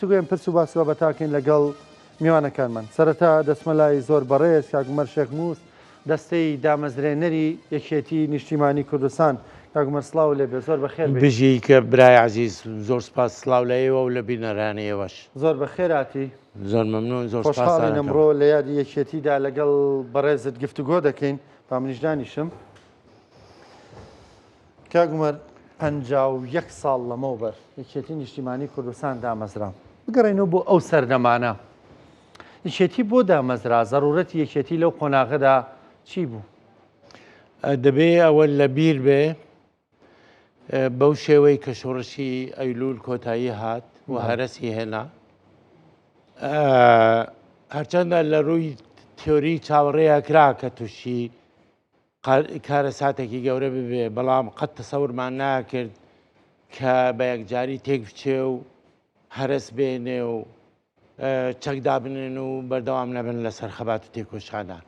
گوێم پرس و باسوە بەتاکەین لەگەڵ میوانەکانمان سەرەتا دەسمەلای زۆر بەڕێز کاکومەر شێخ مووس دەستەی دامەزرێنەری یەکێتی نیشتیمانی کوردستان کاکومەر سڵاو لێبێ زۆر بەخێر بژی کە برای عزیز زۆر سپاس سڵاو لە ئێوە و لە بینەرانەیەوەش زۆر بەخێراتی زۆر مەمنون زۆر خۆشحاڵین ئەمڕۆ لە یادی یەکێتیدا لەگەڵ بەڕێزت گفتوگۆ دەکەین با منیش دانیشم کاکومەر 51 ساڵ لەمەوبەر یەکێتی نیشتیمانی کوردستان دامەزرا بگەڕێنەوە بۆ ئەو سەردەمانە یەکێتی بۆ دامەزرا زەڕورەتی یەکێتی لەو قۆناغەدا چی بوو؟ دەبێ ئەوە لە بیر بێ بەو شێوەی کە شۆڕشی ئەیلول کۆتایی هات و هەرەسی هێنا هەرچەندە لە ڕووی تیۆری چاوەڕێیە کرا کە تووشی کارە ساتێکی گەورە ببێ بەڵام قەت تەسەورمان ناکرد کە بە یەکجاری تێک بچێ و هەرس بێنێ و چەکدا بنێن و بەردەوام نەبن لەسەر خەبات و تێکۆشانە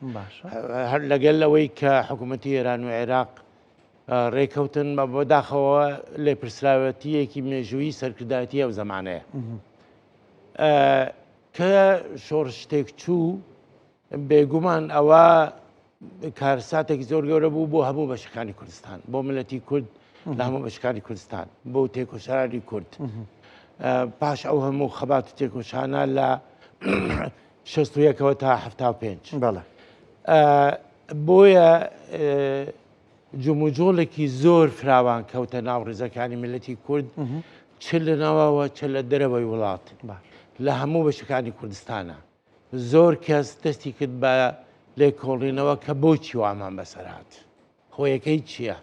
هەر لەگەل ئەوەی کە حکوومەتی ئێران و عێراق ڕێکەوتن بە داخەوە لێپرسراوەتیەکی مێژووی سەرکردایەتی ئەو زەمانەیە کە شۆڕش تێک چوو بێگومان ئەوە کارساتێکی زۆر گەورە بوو بۆ هەموو بەشەکانی کوردستان بۆ ملەتی کورد لە هەموو بەشەکانی کوردستان بۆ تێکۆشاری کورد پاش ئەو هەموو خەبات و تێکۆشانە لە 61ەوە تا 75 بۆیە جموجۆڵێکی زۆر فراوان کەوتە ناو ڕێزەکانی ملەتی کورد چ لەناوەوە چ لە دەرەوەی وڵات لە هەموو بەشەکانی کوردستانە زۆر کەس دەستی کرد بە لێکۆڵینەوە کە بۆچی وامان بەسەرات خۆیەکەی چییە؟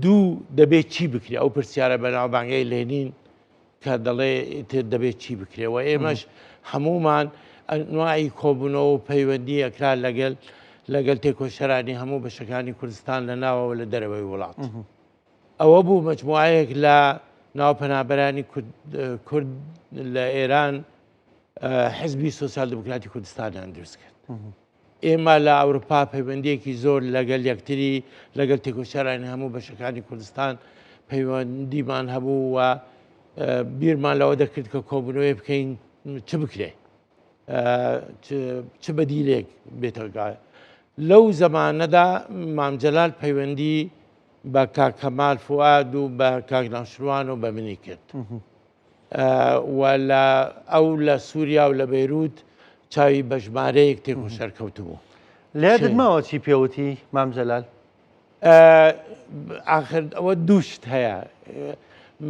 دوو دەبێت چی بکرێ ئەو پرسیارە بەناوبانگەی لێنین کە دەڵێ دەبێت چی بکرێەوە ئێمەش هەمومان نوعی کۆبوونەوە و پەیوەندی ئەکرا لەگەڵ تێکۆشەرانی هەموو بەشەکانی کوردستان لە ناوەوە لە دەرەوەی وڵات ئەوە بوو مجموعەیەک لە ناوپەنابەرانی کورد لە ئێران حزبی سۆسیال دموکراتی کوردستانیان دروست کرد ئێمە لە ئەوروپا پەیوەندیەکی زۆر لەگەڵ یەکتری لەگەڵ تێکۆشەرانی هەموو بەشەکانی کوردستان پەیوەندیمان هەبوو و بیرمان لەوە دەکرد کە کۆبوونەوەی بکەین چ بکرێ چ بەدیلێک بێتەگای لەو زەمانەدا مام جەلال پەیوەندی بە کاک کەمال فواد و بە کاک ناوشروان و بە منی کرد و ئەو لە سووریا و لە بەیروت چاوی بە ژمارەیەک تێکۆشەر کەوتبوو لێدماوە چی پێوتی مام جەلال ئاخر ئەوە دووشت هەیە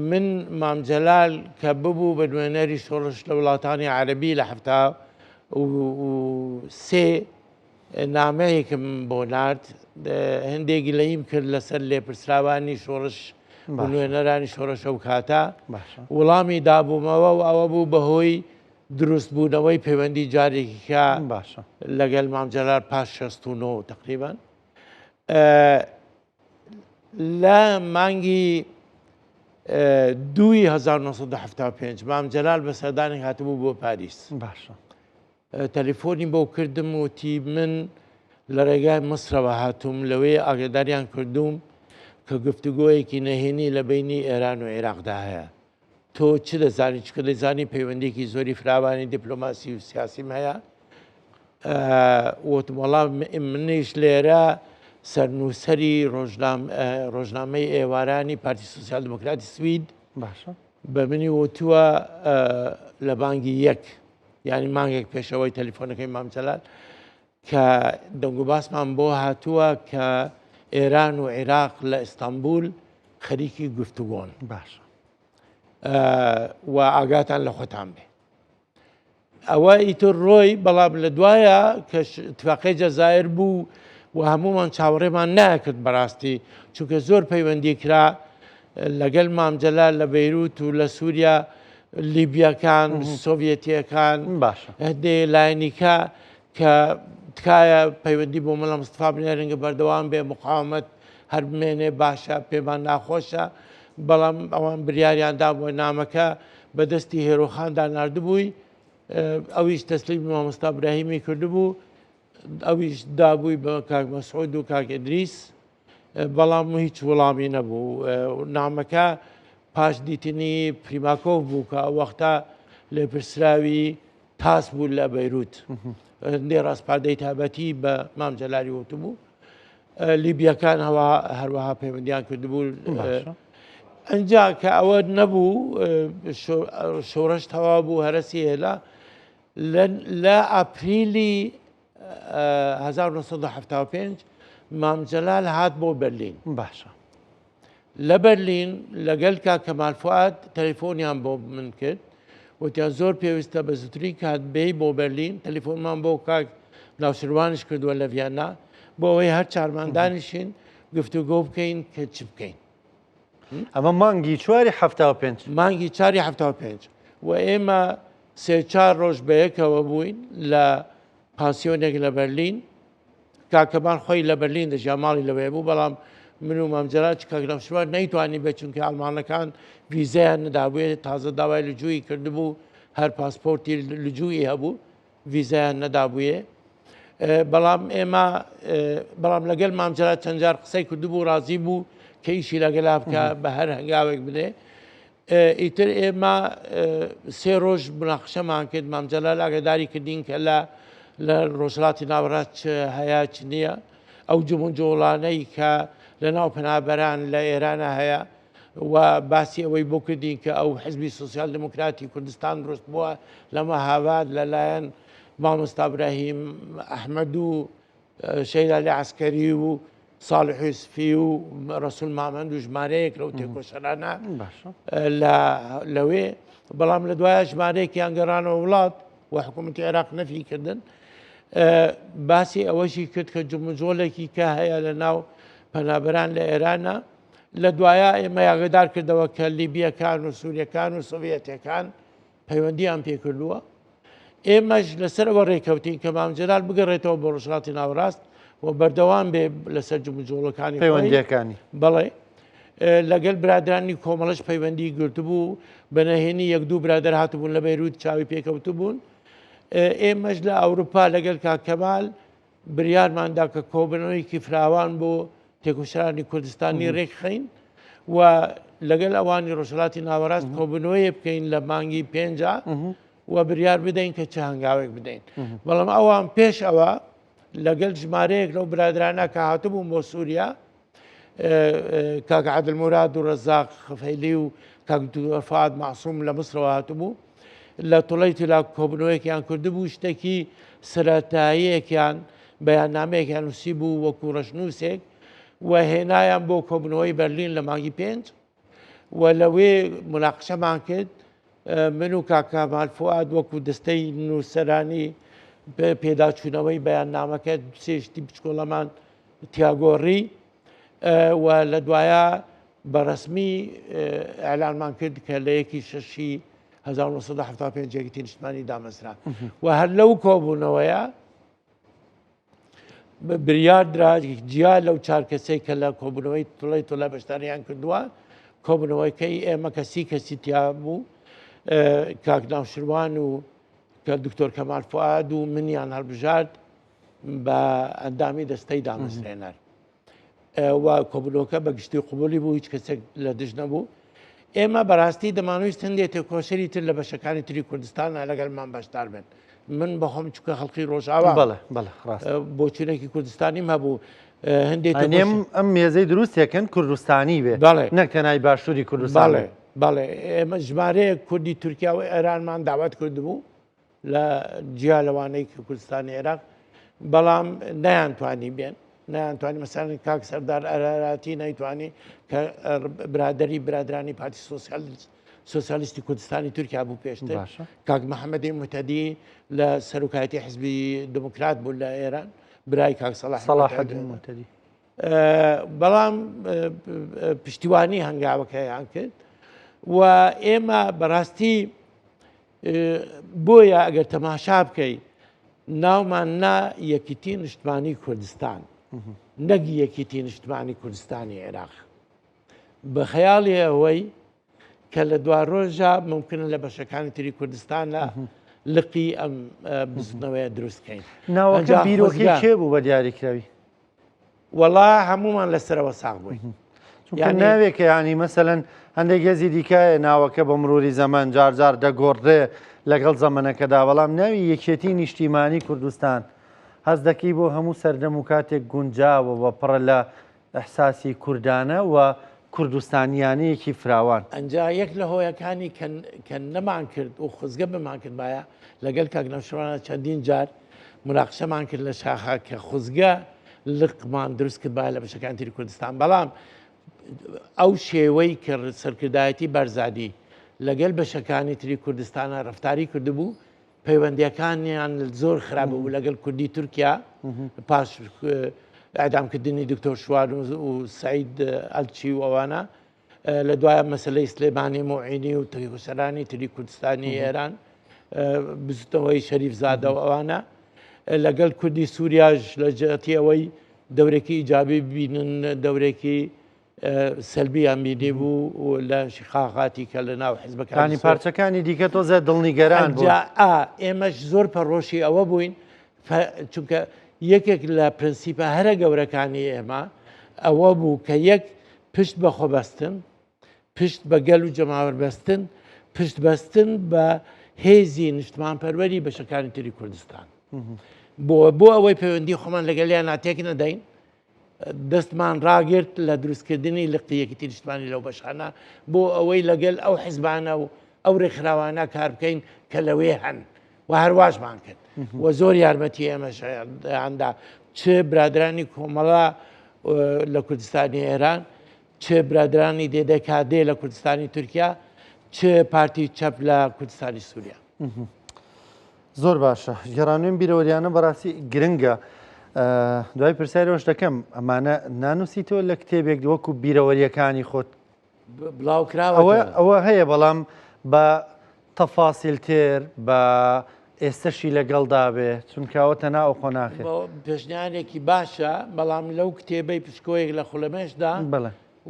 من مام جەلال کە ببوو بە نوێنەری شۆڕش لە وڵاتانی عەرەبی لە هەفتا و سێ نامەیەکم بۆ نارد هەندێکی لەیم کرد لەسەر لێپرسراوانی شۆڕش نوێنەرانی شۆڕش ئەو کاتە وەڵامی دابوومەوە و ئەوە بوو بەهۆی دروستبوونەوەی پەیوەندی جارێکیکە لەگەڵ مام جەلال پاش 69 تقریبان لە مانگی 1975 مام جەلال بە سەردانی هاتبوو بۆ پاریس تەلیفۆنی بۆ کردم وتی من لە ڕێگای مەسرەوە هاتووم لەوەی ئاگاداریان کردوم کە گفتوگۆیەکی نەهێنی لە بینی ئێران و عێراقدا هەیە تۆ چ دەزانی چکە دەزانی پەیوەندێکی زۆری فراوانی دیپلۆماسی و سیاسیم هەیە وتم وەڵام منیش لێرە سەرنووسەری ڕۆژنامەی ئێوارانی پارتی سۆسیال دموکراتی سوید بە منی وتووە لە بانگی یەک ینی مانگێک پێشەوەی تەلیفۆنەکەی مام جەلال کە دەنگ و باسمان بۆ هاتووە کە ئێران و عێراق لە ئیستانبول خەریکی گفتوگۆن و ئاگاتان لە خۆتان بێ ئەوە ئیتر ڕۆی بەڵام لە دوایە کە اتفاقی جەزایر بوو و هەمومان چاوەڕێمان ناکرد بەڕاستی چونکە زۆر پەیوەندی کرا لەگەڵ مام جەلال لە بەیروت و لە سووریا لیبیەکان سۆڤێتیەکان هەندێ لاینیکە کە تکایە پەیوەندی بۆ مەڵە مستەفا بنێرنگە بەردەوام بێ مقاومەت هەر بمێنێ باشە پێمان ناخۆشە بەڵام ئەوان بریاریاندا بۆ نامەکە بەدەستی هێرۆخاندا نردبووی ئەویش تەسلیمی مامۆستا ئیبراهیمی کردبوو ئەویش دابووی بە کاک مەسعود و کاک ئیدریس بەڵام هیچ وەڵامی نەبوو نامەکە پاش دیتنی پریماکۆڤ بوو کە ئەو وەختە لێپرسراوی تاس بوو لە بەیروت هەندێ ڕاستپاردەی تابەتی بە مام جەلالی وتبوو لیبیەکان هەروەها پەیوەندیان کردبوو ئەنجا کە ئەوە نەبوو شۆڕش تەواو بوو هەرسی هێلا لە ئاپریلی 1975 مام جەلال هات بۆ بەرلین باشە لە بەرلین لەگەل کا کەمال فواد تەلیفۆنیان بۆ من کرد وتیان زۆر پێویستە بە زووتری کات بێی بۆ بەرلین تەلیفۆنمان بۆ کاک ناوشروانش کردووە لە ڤیاننا بۆ ئەوەی هەر چارماندانیشین گفتوگۆ بکەین کە چ بکەین ئەمە مانگی چواری هەفتا و پێنج مانگی چاری هەفتا و پێنج و ئێمە سێ چار ڕۆژ بەیەکەوە بووین لە پانسیۆنێک لە بەرلین کاکەمان خۆی لە بەرلین دەژیا ماڵی لەوەیە بوو بەڵام من و مامجەلات کاک ناوشروان نەیتوانی بچونکە ئەڵمانەکان ڤیزەیان نەدابووێت تازە داوای لجووی کردبوو هەر پاسپۆرتی لجووی هەبوو ڤیزەیان نەدابوویە بەڵام ئێمە بەڵام لەگەل مامجەلات چەند جار قسەی کردبوو ڕازی بوو کە ئیشی لەگەلا بکە بە هەر هەنگاوێک بدێ ئیتر ئێمە سێ ڕۆژ مناقشەمان کرد مامجەلال ئاگاداری کردین کە لە ڕۆژهەڵاتی ناوەڕاست هەیە چ نییە ئەو جوڵانەی کە لە ناو پەنابەران لە ئێرانە هەیە و باسی ئەوەی بۆ کردین کە ئەو حزبی سوسیال دموکراتی کوردستان دروست بووە لە مەهاباد لەلایەن مامۆستا ئیبراهیم ئەحمەد و شەیدالی عەسکەری و ساڵح یوسفی و ڕەسوول مامەند و ژمارەیەک لەو تێکۆشەرانە لەوێ بەڵام لە دوایە ژمارەیەکیان گەڕانەوە وڵات و حکوومەتی عێراق نەفی کردن باسی ئەوەشی کرد کە جوڵێکی کە هەیە لە ناو پەنابەران لە ئێرانە لە دوایە ئێمە یاگەدار کردەوە کە لیبیەکان و سووریەکان و سۆڤیەتەکان پەیوەندیان پێکردووە ئێمەش لەسەرەوە ڕێکەوتین کە مامجەلال بگەڕێتەوە بۆ ڕۆژهەڵاتی ناوەڕاست و بەردەوام بێ لەسەر جوڵەکانی پەیوەندیەکانی بەڵێ لەگەل برادرانی کۆمەڵش پەیوەندی گرتبوو بەنەهێنی یەک دوو برادر هاتبوون لە بەیروت چاوی پێکەوت بوون ئێمەش لە ئەوروپا لەگەل کاکەمال بریارماندا کە کۆبنەوەیکی فراوان بۆ تێکۆشەرانی کوردستانی ڕێکخین و لەگەل ئەوانی ڕۆژهەڵاتی ناوەڕاست کۆبنەوەیە بکەین لە مانگی پێنجە و بریار بدەین کە چه هەنگاوێک بدەین بەڵام ئەوان پێش ئەوە لەگەل ژمارەیەک لەو برادرانە کە هاتبوون بۆ سووریا کاک عەبدولموراد و ڕەزاق خەفەیلی و کاک دکتۆر فواد مەعسووم لە مەسرەوە هاتبوو لە توڵەی تیلا کۆبنەوەیەکیان کردبوو شتێکی سەرەتاییەکیان بەیاننامەیەکیان نووسی بوو وەکو ڕەشنووسێک و هێنایان بۆ کۆبنەوەی بەرلین لە مانگی پێنج و لەوێ مناقشەمان کرد من و کاکەمال فواد وەکو دەستەی نووسەرانی پێداچوونەوەی بەیاننامەکە سێشتی بچکۆڵەمان تیاگۆڕی و لە دوایە بەڕەسمی ئەعلانمان کرد کە لە 1975 یەکێتی نیشتمانی دامەزرا و هەر لەو کۆبوونەوەیە بریاردرا جیا لەو چار کەسەی کە لە کۆبوونەوەی توڵەی توڵە بەشداریان کردووە کۆبوونەوەیکەی ئێمە کەسی تیا بوو کاک ناوشروان و کە دکتۆر کەمال فواد و منیان هەڵبژارد بە ئەندامی دەستەی دامەزرێنەر و کۆبوونەوەکە بە گشتی قوبولی بوو هیچ کەسێک لە دژ نەبوو ئێمە بەڕاستی دەمانویست هەندێک تێکۆشەری تر لە بەشەکانی تری کوردستانە لەگەڵمان بەشدار بن من بەخۆم چکە خەڵقی ڕۆژاوا بۆچونێکی کوردستانیم هەبوو هەندێک ئەم مێزەی دروستێکن کوردستانی بێ نەک تەنای باشووری کوردستان بەڵێ ئێمە ژمارەیە کوردی تورکیا و ئێرانمان داوات کردبوو لە جیا لەوانەی کوردستانی عێراق بەڵام نەیانتوانی بێن نەیانتوانی مەسەڵەن کاک سەردار ئەراراتی نەیتوانی کە برادرانی پارتی سۆسیالیستی کوردستانی تورکیا بوو پێشتر کاک محەممەدی متەدی لە سەرۆکایەتی حزبی دموکرات بوو لە ئێران برای کاک سەلاحەدین متەدی بەڵام پشتیوانی هەنگاوەکەیان کرد و ئێمە بەڕاستی بۆیە ئەگەر تەماشا بکەی ناومان نا یەکیتی نیشتمانی کوردستان نەک یەکیتی نیشتمانی کوردستانی عێراق بە خەیاڵی ئەوەی کە لە دوا ڕۆژە ممکنە لە بەشەکانی تری کوردستانە لقی ئەم بزنەوەیە دروستکەین ناوەکە بیرۆکەی کێ بوو بە دیاریکراوی وەڵا هەمومان لەسەرەوە ساغ بووین ناوێکە ینی مەسەلەن هەندێک گەزی دیکایە ناوەکە بە مروری زەمان جارجار دەگۆڕێ لەگەڵ زەمانەکەدا بەڵام ناوی یەکێتی نیشتیمانی کوردستان هەز دەکەی بۆ هەموو سەردەم و کاتێک گونجاوە بە پڕە لە ئەحساسی کوردانە و کوردستانیانەیەکی فراوان ئەنجا یەک لە هۆیەکانی کە نەمان کرد و خزگە بمان کرد باە لەگەڵ کاکنەوشوانە چەندین جار مناقشەمان کرد لە شاخە کە خزگە لقمان دروست کرد باە لە بەشەکانی تری کوردستان بەڵام ئەو شێوەی کە سەرکردایەتی بەرزادی لەگەڵ بەشەکانی تری کوردستانە ڕفتاری کردبوو پەیوەندیەکانیان زۆر خراپ بوو لەگەڵ کوردی تورکیا پاش ئەدامکردنی دکتۆر شوار و سعید ئەلچی و ئەوانە لە دوایە مەسلەی سلێمانی موعینی و تەیخوسەرانی تری کوردستانی ئێران بزوتەوەی شەریف زادە و ئەوانە لەگەڵ کوردی سووریاش لە جەتی ئەوەی دەورێکی ئیجابی ببینن دەورێکی سەلبیان بینی بوو لە شیخاخاتی کە لە ناو حیزبەکانی پارچەکانی دیکە تۆزە دڵنیگەران ئێمەش زۆر پەڕۆشی ئەوە بووین چونکە یەکێک لە پرەنسیپە هەرە گەورەکانی ئێمە ئەوە بوو کە یەک پشت بە خۆبەستن پشت بە گەل و جەماوەربەستن پشت بەستن بە هێزی نیشتمانپەروەری بەشەکانی تری کوردستان بۆ ئەوەی پەیوەندی خۆمان لەگەڵیان ناتێک نەدەین دەستمان ڕاگرت لە دروستکردنی لقتیەکیتی نیشتمانی لەو بەشانە بۆ ئەوەی لەگەل ئەو حیزبانە و ئەو ڕێکخراوانە کار بکەین کە لەوێ هەن و هەرواشمان کرد و زۆر یارمەتی ئێمەشیاندا چ برادرانی کۆمەڵا لە کوردستانی ئێران چ برادرانی دێدەکادێ لە کوردستانی تورکیا چ پارتی چەپ لە کوردستانی سووریا زۆر باشە گەڕانوێن بیرەوەریانە بەڕاستی گرنگە دوای پرسیارەوەش دەکەم ئەمانە نانووسیتەوە لە کتێبێک وەکو بیرەوەریەکانی خۆت بڵاوکراوە ئەوە هەیە بەڵام بە تەفاسیلتر بە ئێستەشی لەگەڵدا بێ چونکەوە تەنا ئەو خۆ ناخێت پێشنیارێکی باشە بەڵام لەو کتێبەی پشکۆیەک لە خوڵەمێشدا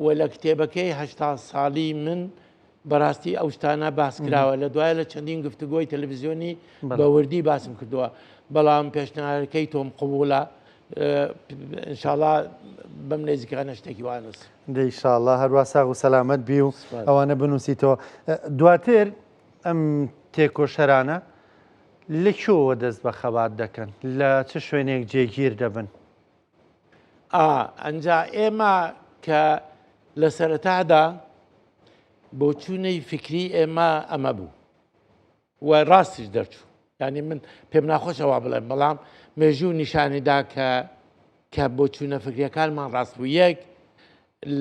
و لە کتێبەکەی هەشتا ساڵی من بەڕاستی ئەو شتانە باسکراوە لە دوایە لە چەندین گفتوگۆی تەلەڤیزیۆنی بەوردی باسم کردووە بەڵام پێشنیارەکەی تۆم قبوولە ئینشاءڵڵا بەم نێزیکانە شتێکی وانووس ئینشاءڵڵا هەروە ساغ و سەلامەت بی و ئەوانە بنووسیتەوە دواتر ئەم تێکۆشەرانە لەکوێوە دەست بە خەبات دەکەن لە چ شوێنێک جێگیر دەبن ئەنجا ئێمە کە لە سەرەتادا بۆ چوونەی فکری ئێمە ئەمە بوو و ڕاستیش دەرچوو ینی من پێم ناخۆشەوە بڵێم بەڵام مێژوو نیشانیدا کە بۆ چوونە فکریەکانمان ڕاست بوو یەک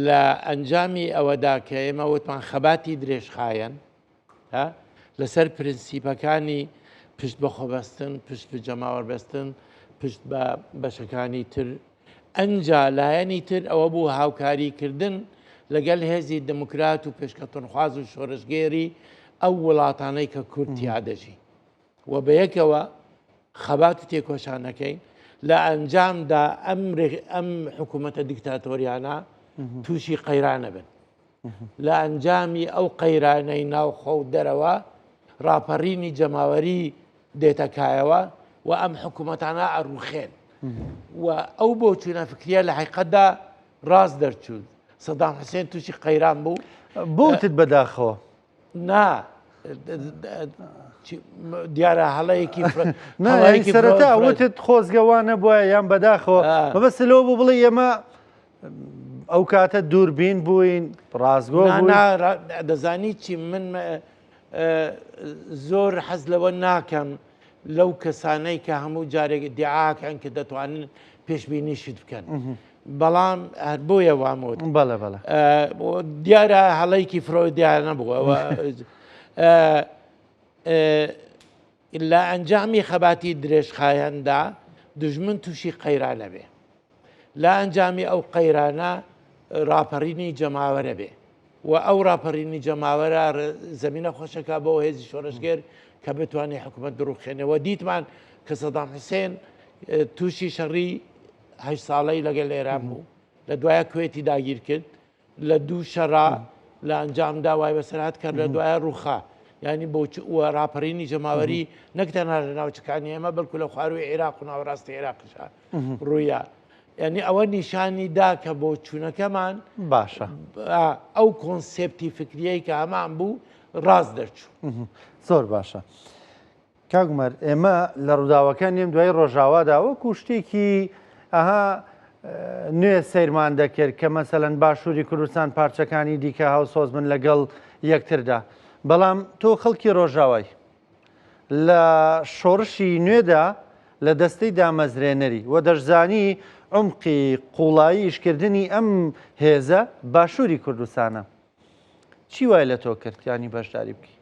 لە ئەنجامی ئەوەدا کە ئێمە وتمان خەباتی درێژخایەن لەسەر پرینسیپەکانی پشت بە خۆبەستن پشت بە جەماوەربەستن پشت بە بەشەکانی تر ئەنجا لایەنی تر ئەوە بوو هاوکاریکردن لەگەڵ هێزی دموکرات و پێشکەوتنخواز و شۆڕشگێری ئەو وڵاتانەی کە کورتیا دەژی و بەیەکەوە خەبات و تێکۆشانەکەین لە ئەنجامدا ئەم حکوومەتە دیکتاتۆریانە تووشی قەیرانە بن لە ئەنجامی ئەو قەیرانەی ناوخۆ و دەرەوە ڕاپەڕینی جەماوەری دێتەکایەوە و ئەم حکوومەتانە ئەڕوخێن و ئەو بۆ چوونە فکریە لە حقیقەتدا ڕاست دەرچوون سەدام حوسێن تووشی قەیران بوو بۆتت بەداخەوە نا دیارە هەڵەیەکی سەرەتا وتت خۆزگەوانە بووە یان بەداخەوە مەبەستە لەوە بوو بڵێ ئێمە ئەو کاتە دووربین بووین ڕازگۆ دەزانی چی من زۆر حەز لەوە ناکەم لەو کەسانەی کە هەموو جارێک دیعاکەن کە دەتوانن پێشبینیشت بکەن بەڵام هەر بۆیە وامۆت بەڵێ بەڵێ دیارە هەڵەیەکی فرۆیدیان نەبووە لە ئەنجامی خەباتی درێژخایەندا دژمن تووشی قەیرانە بێ لە ئەنجامی ئەو قەیرانە ڕاپەڕینی جەماوەرە بێ و ئەو ڕاپەڕینی جەماوەرە زەمینە خۆشەکە بۆ هێزی شۆڕشگەر کە بتوانێت حکوومەت دروخێنەوە دیتمان کە سەدام حوسێن تووشی شەڕی 8 ساڵەی لەگەڵ ئێران بوو لە دوایە کوێتی داگیر کرد لە دوو شەڕا لە ئەنجامدا وای بەسەرات کرد لە دوایە ڕووخا ینی بۆ ڕاپەڕینی جەماوەری نەکتەنها لە ناوچەکانی ئێمە بەڵکو لە خواروی عێراق و ناوەڕاستی عێراقشە ڕوویە ینی ئەوە نیشانی دا کە بۆ چوونەکەمان باشە ئەو کۆنسێپتی فکریەی کە هەمان بوو ڕاست دەرچوو زۆر باشە کاگومەر ئێمە لە ڕووداوەکان نێم دوای ڕۆژاوادا وەکو شتێکی ئەها نوێ سەیرمان دەکرد کە مەسەلەن باشووری کوردستان پارچەکانی دیکە هاوسۆز من لەگەڵ یەکتردا بەڵام تۆ خەڵکی ڕۆژاوای لە شۆڕشی نوێدا لە دەستەی دامەزرێنەری و دەشزانی عمقی قوڵایی ئیشکردنی ئەم هێزە باشووری کوردستانە چی وای لە تۆ کرد ینی بەشداری بکەی؟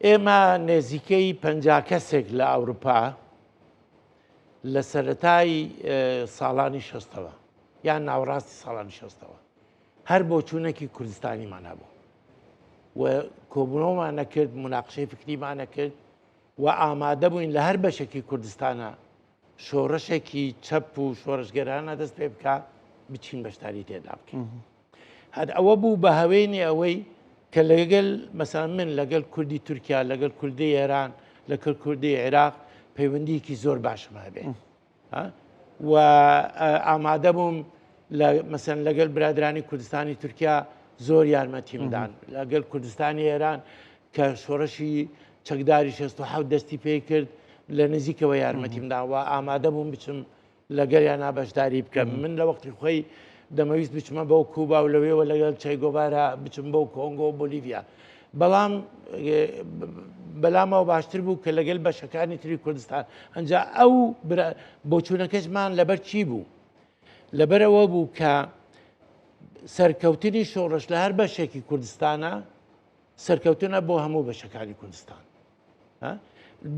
ئێمە نێزیکەی 50 کەسێک لە ئەوروپا لە سەرەتای ساڵانی شەستەوە یان ناوەڕاستی ساڵانی شەستەوە هەر بۆ چوونێکی کوردستانیمان هەبوو و کۆبوونەوەمان نەکرد مناقشەی فکریمان نەکرد و ئامادە بووین لە هەر بەشێکی کوردستانە شۆڕشێکی چەپ و شۆڕشگەرانە دەست پێ بکە بچین بەشداری تێدا بکەین هەر ئەوە بوو بە هەوێنی ئەوەی کە لەگەل مەسەڵەن من لەگەڵ کوردی تورکیا لەگەڵ کوردی ئێران لەگەڵ کوردی عێراق پەیوەندیکی زۆر باشم هەبێ و ئامادە بووم مەسەن لەگەڵ برادرانی کوردستانی تورکیا زۆر یارمەتیمدان لەگەڵ کوردستانی ئێران کە شۆڕشی چەکداری 67 دەستی پێ کرد لە نزیکەوە یارمەتیمدا و ئامادە بووم بچم لەگەڵیانە بەشداری بکەم من لە وەختی خۆی دەمەویست بچمە بەو کوبا و لەوێەوە لەگەڵ چایگۆبارە بچم بەو کۆنگۆ و بۆلیڤیا بەڵام بەلامەوە باشتر بوو کە لەگەڵ بەشەکانی تری کوردستان ئەنجا ئەو بۆچوونەکەشمان لەبەر چی بوو لەبەرەوە بوو کە سەرکەوتنی شۆڕش لە هەر بەشێکی کوردستانە سەرکەوتنە بۆ هەموو بەشەکانی کوردستان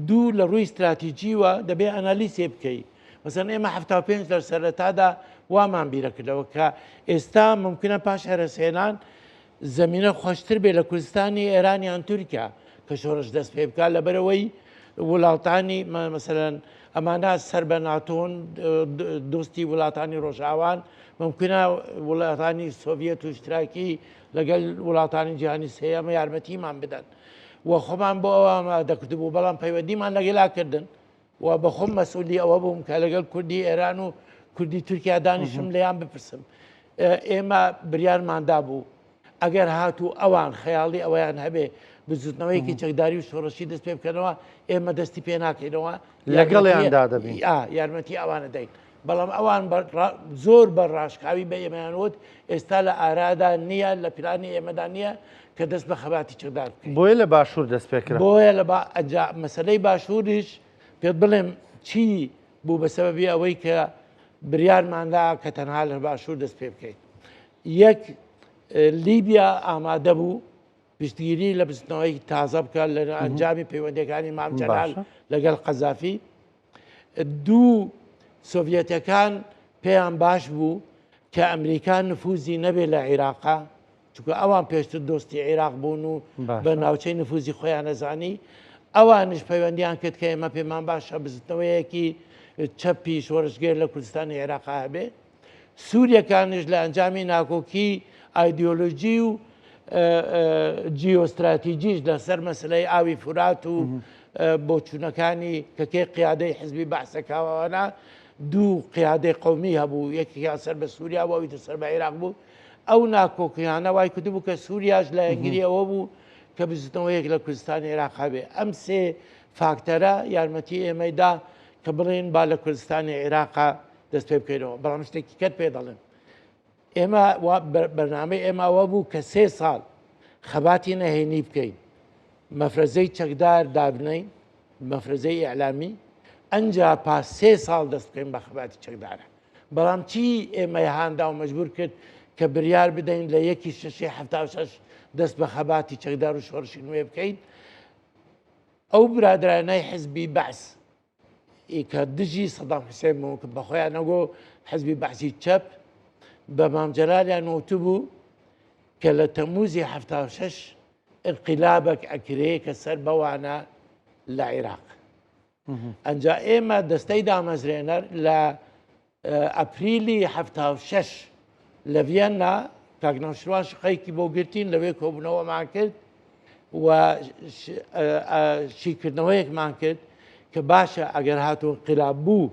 دوو لە ڕووی استراتیجیوە دەبێ ئەنالیسێ بکەی مەسەن ئێمە 75 لە سەرەتادا وامان بیرەکردەوە کە ئێستا ممکنە پاش هەرسێنان زمینە خۆشتر بێ لە کوردستانی ئێرانیان تورکیا کە شۆڕش دەست پێ بکات لەبەرەوەی وڵاتانی مەسەلەن ئەمانە سەر بە ناتۆن دۆستی وڵاتانی ڕۆژاوان ممکنە وڵاتانی سۆڤێت و شتراکی لەگەڵ وڵاتانی جیهانی سێەمە یارمەتیمان بدەن و خۆمان بۆ ئەوە دەکردبوو بەڵام پەیوەندیمان لەگەڵاکردن و بە خۆم مەسئولی ئەوە بووم کە لەگەڵ کوردی ئێران و کوردی تورکیا دانیشم لەیان بپرسم ئێمە بریارماندا بوو ئەگەر هاتوو ئەوان خەیاڵی ئەویان هەبێ بزوتنەوەیکی چەکداری و شۆڕشی دەست پێ بکەنەوە ئێمە دەستی پێ ناکەینەوە لەگەڵیاندا دەبین یارمەتی ئەوانە دەین بەڵام ئەوان زۆر بە ڕاشکاوی بە ئێمەیانوت ئێستا لە ئارادا نییە لە پیرانی ئێمەدا نییە کە دەست بە خەباتی چەکدار بکەین بۆیە لە باشوور دەست پێکرا بۆیە لە مەسلەی باشووریش پێت بڵێم چی بوو بەسەبەبی ئەوەی کە بریارماندا کە تەنها لە باشوور دەست پێ بکەیت یەک لیبیا ئامادە بوو پشتگیری لە بستنەوەی تازە بکات لە ئەنجامی پەیوەندیەکانی مام جەلال لەگەڵ قەزافی دوو سۆڤێتەکان پێیان باش بوو کە ئەمریکا نفوزی نەبێت لە عێراقا چونکە ئەوان پێشتر دۆستی عێراق بوون و بە ناوچەی نفوزی خۆیان نەزانی ئەوانش پەیوەندیان کرد کە ئێمە پێمان باشە بزنەوەیەکی چەپی شۆڕشگەر لە کوردستانی عێراق هەبێ سووریەکانش لە ئەنجامی ناکۆکی ئایدۆلۆژی و جیۆستراتیجیش لەسەر مەسلەی ئاوی فورات و بۆچوونەکانی کەکەی قیادەی حزبی بەحسەکاوانە دوو قیادەی قومی هەبوو یەکێکیان سەر بە سووریا بوو ئەویتر سەر بە عێراق بوو ئەو ناکۆکیانە وای کردبوو کە سووریاش لە ئەنگلیەوە بوو کە بزنەوەیەک لە کوردستانی عێراق هەبێ ئەم سێ فاکتەرە یارمەتی ئێمەیدا کە بڵێن با لە کوردستانی عێراقا دەست پێ بکەینەوە بەڵام شتێکی کەت پێ دەڵێن ئێمە بەرنامەی ئێمەوە بوو کە 3 ساڵ خەباتی نەهێنی بکەین مەفرەزەی چەکدار دابنین مەفرەزەی ئیعلامی ئەنجا پاس 3 ساڵ دەست بکەین بە خەباتی چەکدارە بەڵام چی ئێمە هاندا و مەجبور کرد کە بریار بدەین لە 1/6/76 دەست بە خەباتی چەکدار و شۆڕشی نوێ بکەین ئەو برادرانەی حزبی بەعس کە دژی سەدام حوسێن بوو کە بەخۆیان نەگۆ حزبی بەعسی چەپ بە مام جەلالیان وتبوو کە لە تەمووزی 76 انقلابك ئەکرێ کە سەر بەوانە لە عێراق ئەنجا ئێمە دەستەی دامەزرێنەر لە ئەپریلی 76 لە ڤیەنا کاکنەوشروان شقەیەکی بۆ گرتین لەوێ کۆبوونەوەمان کرد و شیکردنەوەیەکمان کرد کە باشە ئەگەر هاتوو انقلاب بوو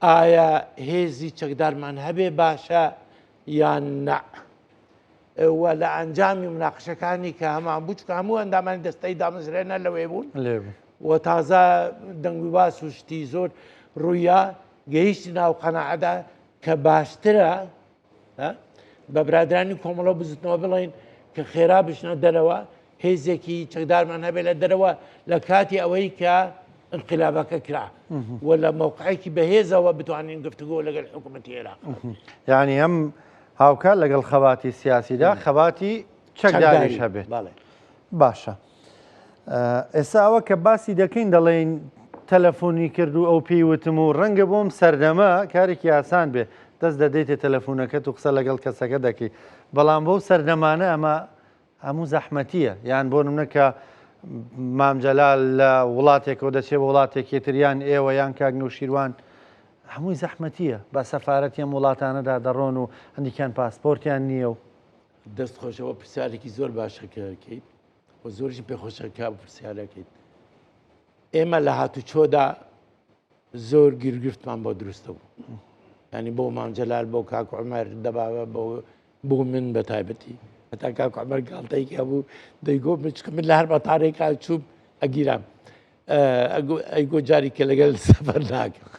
ئایا هێزی چەکدارمان هەبێ باشە یان نە و لە ئەنجامی مناقشەکانی کە هەمان بوو چکە هەموو ئەندامانی دەستەی دامەزرێنە لەوێ بوون و تازە دەنگ و باس و شتی زۆر ڕوویە گەیشتی ناو قەناعەدا کە باشترە بە برادرانی کۆمەڵە بزوتنەوە بڵین کە خێرا بشنە دەرەوە هێزێکی چەکدارمان هەبێت لە دەرەوە لە کاتی ئەوەی کە انقلابەکە کرا و لە مووقعێکی بەهێزەوە بتوانین گفتوگۆ لەگەڵ حکوومەتی عێراق یعنی ئەم هاوکات لەگەڵ خەباتی سیاسیدا خەباتی چەکداریش هەبێت باشە ئێستا ئەوە کە باسی دەکەین دەڵێن تەلەفۆنی کرد و ئەو پێیوتم و ڕەنگە بۆم سەردەمە کارێکی ئاسان بێ دەست دەدەیتە تەلەفۆنەکەت و قسە لەگەڵ کەسەکە دەکەی بەڵام بۆ سەردەمانە ئەمە هەموو زەحمەتیە یان بۆ نمونە کە مامجەلال لە وڵاتێکەوە دەچێت بە وڵاتێکی تریان ئێوە یان کاک نەوشیروان هەمووی زەحمەتیە بە سەفارەتی ئەم وڵاتانەدا دەڕۆن و هەندێکیان پاسپۆرتیان نییە و دەست خۆشەوە پرسیارێکی زۆر باشەکەکەیت و زۆرشی پێخۆشەکە پرسیارەکەیت ئێمە لە هاتوچۆدا زۆر گیرگرفتمان بۆ دروستە بوو ینی بۆ مامجەلال بۆ کاک عومەر دەباوە بۆ من بە تایبەتی هەتا کاک عومەر گاڵتەیەکی هەبوو دەیگۆ چکە من لە هەر بەتارێکا چوب ئەگیرام ئەیگۆ جاری کە لەگەڵ سەفەر ناکەم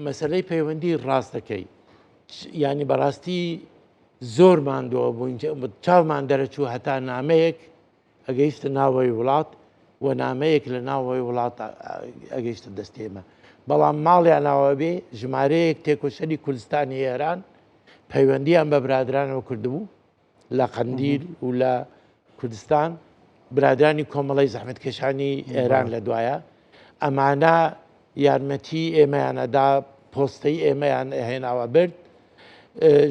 مەسەلەی پەیوەندی ڕاست دەکەی ینی بەڕاستی زۆر ماندووە بووین چاومان دەرەچوو هەتا نامەیەک ئەگەیشتە ناوەوەی وڵات و نامەیەک لە ناوەوەی وڵات ئەگەیشتە دەستێمە بەڵام ماڵیان ناوە بێ ژمارەیەک تێکۆشەری کوردستانی ئێران پەیوەندیان بە برادرانەوە کردبوو لە قەندیل و لە کوردستان برادرانی کۆمەڵی زەحمەتکێشانی ئێران لە دوایە ئەمانە یارمەتی ئێمەیانەدا پۆستەی ئێمەیان هێناوە برد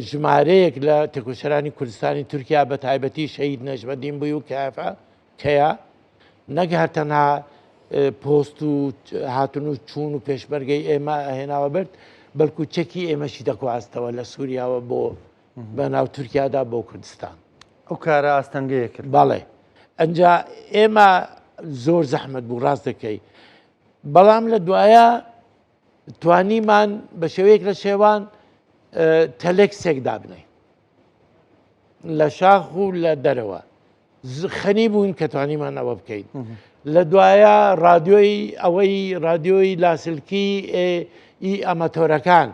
ژمارەیەک لە تێکۆشەرانی کوردستانی تورکیا بە تایبەتی شەید نەژمەدین بووی و کافە کەیە نەک هەر تەنها پۆست و هاتون و چوون و پێشمەرگەی ئێمە هێناوە برد بەڵکو چەکی ئێمەشی دەخواستەوە لە سووریاوە بۆ بە ناو تورکیادا بۆ کوردستان ئەو کارە ئاستەنگەیە کرد بەڵێ ئەجا ئێمە زۆر زەحمەت بوو ڕاست دەکەی بەڵام لە دوایە توانیمان بە شێوەیەک لە شێوان تەلێکسێک دابنێ لە شاخ و لە دەرەوە خەنی بووین کە توانیمان ئەوە بکەین لە دوایە رادیۆی ئەوەی رادیۆی لاسلکی ئی ئەمەتۆرەکان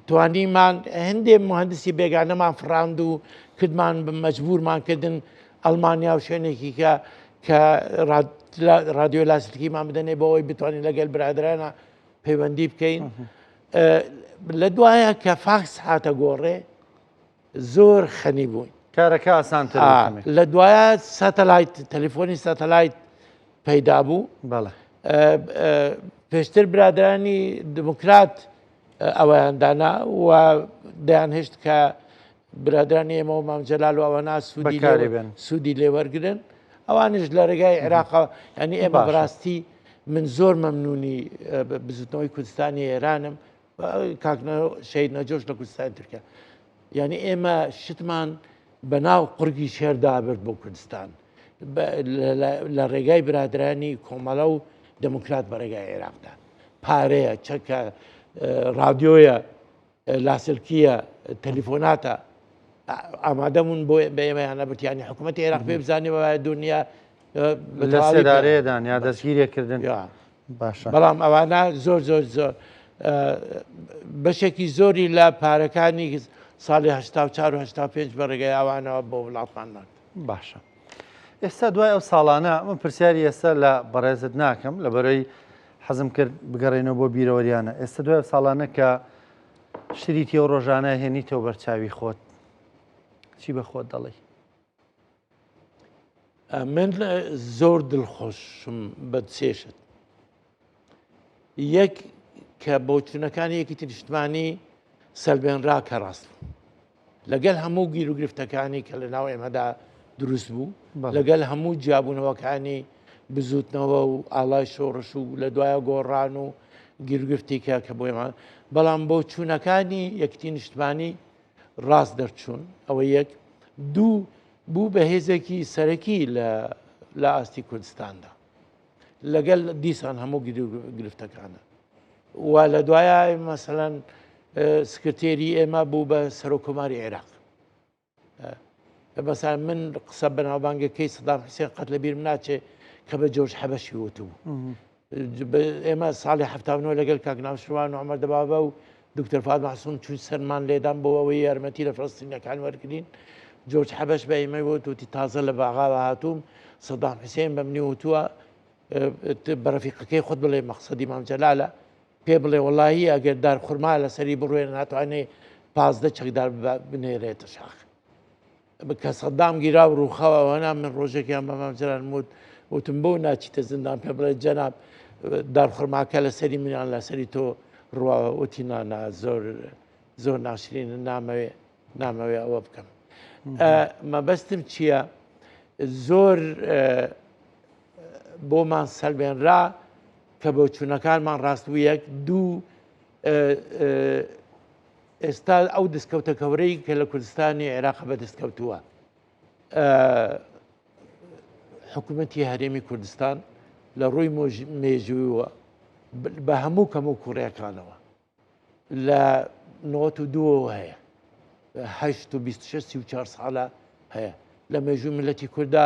توانیمان هەندێک مهندسی بێگانەمان فراند و کردمان مەجبورمان کردن ئەڵمانیا و شوێنێکی کە رادیۆ لاسلکیمان بدەنێ بۆ ئەوی بتوانین لەگەڵ برادرانە پەیوەندی بکەین لە دوایە کە فاکس هاتە گۆڕێ زۆر خەنی بووین کارەکە ئاسانتر لە دوایە ساتەلایت تەلیفۆنی ساتەلایت پەیدا بوو پێشتر برادرانی دموکرات ئەوەیان دانا و دەیانهێشت کە برادرانی ئێمە و مامجەلال و ئەوەنا سوودی لێوەرگرن ئەوانش لە ڕێگای عێراقەوە ینی ئێمە بەڕاستی من زۆر مەمنونی بزوتنەوەی کوردستانی ئێرانم شەید نەجۆش لە کوردستانی تورکیا ینی ئێمە شتمان بەناو قورگی شێردا برد بۆ کوردستان لە ڕێگای برادرانی کۆمەڵە و دموکرات بە ڕێگای عێراقدا پارەیە چەکە رادیۆیە لاسلکیە تەلیفۆناتە ئامادەمون بۆ بە ئێمەیانە برتیانی حکوومەتی عێراق پێ بزانێەوە دنیا لە سێدارەیەدان یا دەستگیرێکردن باشە بەڵام ئەوانە زۆر زۆر زۆر بەشێکی زۆری لە پارەکانی ساڵی 1940 و 1985 بە ڕێگەی ئەوانەوە بۆ وڵاتمان نات باشە ئێستا دوای ئەو ساڵانە من پرسیاری ئێستا لە بەڕێزت ناکەم لە بەرەی حەزم کرد بگەڕێنەوە بۆ بیرەوەریانە ئێستا دوای ساڵانە کە شریتی ئەو ڕۆژانە هێنیتەوە بەرچاوی خۆت چی بە خۆت دەڵێ من زۆر دڵخۆشم بە سێشت یەک کە بۆ چوونەکانی یەکی نیشتمانی سەلبێنرا کە ڕاست بوو لەگەڵ هەموو گیر و گرفتەکانی کە لە ناو ئێمەدا دروست بوو لەگەڵ هەموو جیابوونەوەکانی بزوتنەوە و ئاڵای شۆڕش و لە دوایە گۆڕان و گیرگرفتێکە کە بۆ ئێمە بەڵام بۆ چوونەکانی یەکتی نیشتمانی ڕاست دەرچوون ئەوە یەک دوو بوو بە هێزێکی سەرەکی لە ئاستی کوردستاندا لەگەڵ دیسان هەموو گرفتەکانە و لە دوایە مەسەلەن سکرتێری ئێمە بوو بە سەرۆکۆماری عێراق بەسا من قسە بەناوبانگەکەی سەدام حوسێن قەت لەبیرم ناچێت کە بە جۆرج حەبەشی وتبوو ئێمە ساڵی هەفتاونەوە لەگەڵ کاکناو شروان و عومەر دەبابە و دکتۆر فات مەحسوون چوون سەرمان لێدان بۆ ئەوەی یارمەتی لە فەڵەستینیەکان وەرگرین جۆرج حەبەش بە ئێمەی وتی تازە لە باغاوە هاتووم سەدام حوسێن بە منی وتووە بە ڕەفیقەکەی خۆت بڵێ مەقسەدی مام جەلالە پێ بڵێ وەڵاهی ئەگەر دار خورما لەسەری بڕوێن ناتوانێ 15 چەکدار بنێرێتە شاخ کە سەدام گیرا و ڕووخەوە ئەوەنا من ڕۆژێکیان بە مام جەلال وتم بۆ ناچیتە زندان پێ بڵێ جەناب دارخورماکە لەسەری منیان لەسەری تۆ ڕواوە وتی نانا زۆر ناشرینە نامەوێ ئەوە بکەم مەبەستم چییە زۆر بۆمان سەلبێنرا کە بۆ چوونەکانمان ڕاستبوو یەک دوو ئێستا ئەو دەستکەوتە کەورەی کە لە کوردستانی عێراق بە دەستکەوتووە حکوومەتی هەرێمی کوردستان لە ڕووی مێژوویەوە بە هەموو کەم و کوڕیەکانەوە لە 92 هەیە 26 ساڵە هەیە لە مێژووی ملەتی کووردا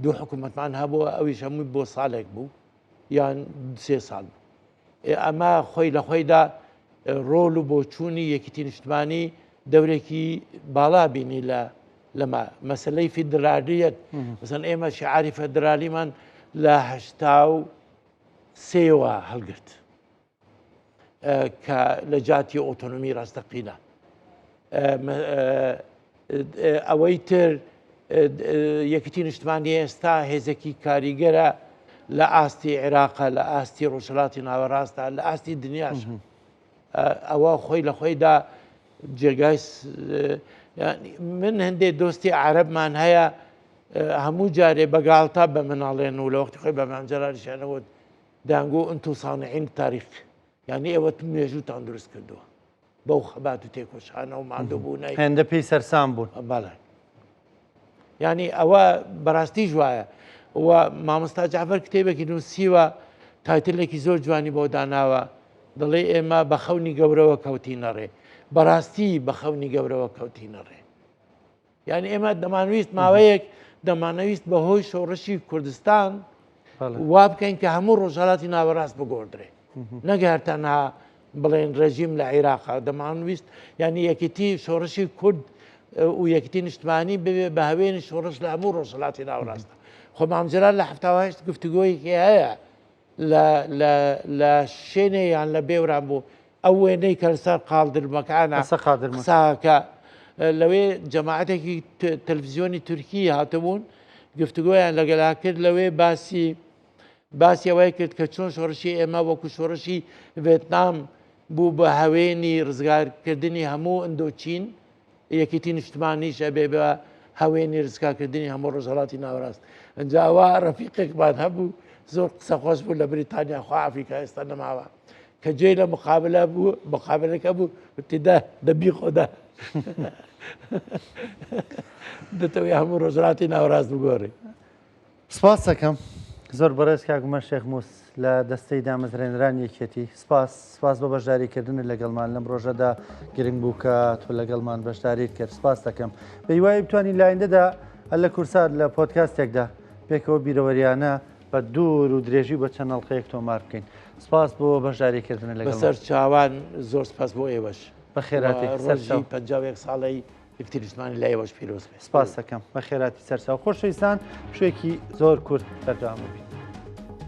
دوو حکوومەتمان هەبووە ئەویش هەمووی بۆ ساڵێک بوو یان 3 ساڵ بوو ئەمە خۆی لە خۆیدا ڕۆڵ و بۆچوونی یەکیتی نیشتمانی دەورێکی باڵا بینی لەمە مەسلەی فیدرالیەت مەسەن ئێمە شعاری فەدرالیمان لە 83ەوە هەڵگرت کە لە جاتی ئۆتۆنۆمی ڕاستەقینە ئەوەی تر یەکیتی نیشتمانی ئێستا هێزێکی کاریگەرە لە ئاستی عێراقە لە ئاستی ڕۆژهەڵاتی ناوەڕاستە لە ئاستی دنیاش ئەوە خۆی لە خۆیدا جێگای من هەندێک دۆستی عەرەبمان هەیە هەموو جارێ بەگاڵتا بە مناڵێن و لە وەختی خۆی بە مام جەلالیشانەوە دانگۆ ئەنتو سانعین تاریخ یعنی ئێوە مێژووتان دروست کردووە بەو خەبات و تێکۆشانە و مادەبوونای هێندە پێی سەرسام بوون بەڵێ ینی ئەوە بەڕاستی جوایە وە مامۆستا جعفەر کتێبێکی نووسیوە تایتلێکی زۆر جوانی بۆ داناوە دەڵێ ئێمە بە خەونی گەورەوە کەوتینە ڕێ بەڕاستی بە خەونی گەورەوە کەوتینە ڕێ یعنی ئێمە دەمانویست ماوەیەک دەمانەویست بەهۆی شۆڕشی کوردستان وا بکەین کە هەموو ڕۆژهەڵاتی ناوەڕاست بگۆڕدرێ نەگەر تەنها بڵێن ڕێژیم لە عێراقا دەمانویست ینی یەکیتی شۆڕشی کورد و یەکیتی نیشتمانی ببێ بە هەوێنی شۆڕش لە هەموو ڕۆژهەڵاتی ناوەڕاستە خۆ مام جەلال لە 78 گفتوگۆیەکی هەیە لە شوێنێ یان لە بێوران بوو ئەو وێنەی کە لەسەر قاڵدرمەکانە قساکە لەوێ جەماعەتێکی تەلڤیزیۆنی تورکی هاتبوون گفتوگۆیان لەگەلا کرد لەوێ باسی ئەوەی کرد کە چۆن شۆڕشی ئێمە وەکو شۆڕشی ڤێتنام بوو بە هەوێنی ڕزگارکردنی هەموو ئەندۆچین یەکیتی نیشتمانیشە بێ بە هەوێنی ڕزگارکردنی هەموو ڕۆژهەڵاتی ناوەڕاست ئەنجاوا ڕەفیقێکمان هەبوو زۆر قسە خۆش بوو لە بریتانیا خوا ئەفریقا ئێستا نەماوە کە گوێی لە مقابلەکە بوو وتیدا دەبی خۆدا دەتەوێت هەموو ڕۆژهەڵاتی ناوەڕاست بگۆڕی سپاس دەکەم زۆر بەڕێز کاکومە شێخ مووس لە دەستەی دامەزرێنران یەکێتی سپاس بە بەشداریکردنت لەگەڵمان لەم ڕۆژەدا گرنگ بوو کە تۆ لەگەڵمان بەشداریت کرد سپاس دەکەم بە هیوای بتوانین لایندەدا لە کورسات لە پۆدکاستێکدا پێکەوە بیرەوەریانە بە دوور و درێژی بە چەنەڵقەیەک تۆمار بکەین سپاس بۆ بەشداریکردن لەگەڵ بەسەر چاوان زۆر سپاس بۆ ئێوەش بە خێراتی ڕۆژی 51 ساڵی یەکیتی نیشتمانی لای ئێوەش پیرۆز بێت سپاس دەکەم بە خێراتی سەرچاو خۆشەویستان شوێکی زۆر کورت بەردەوام بین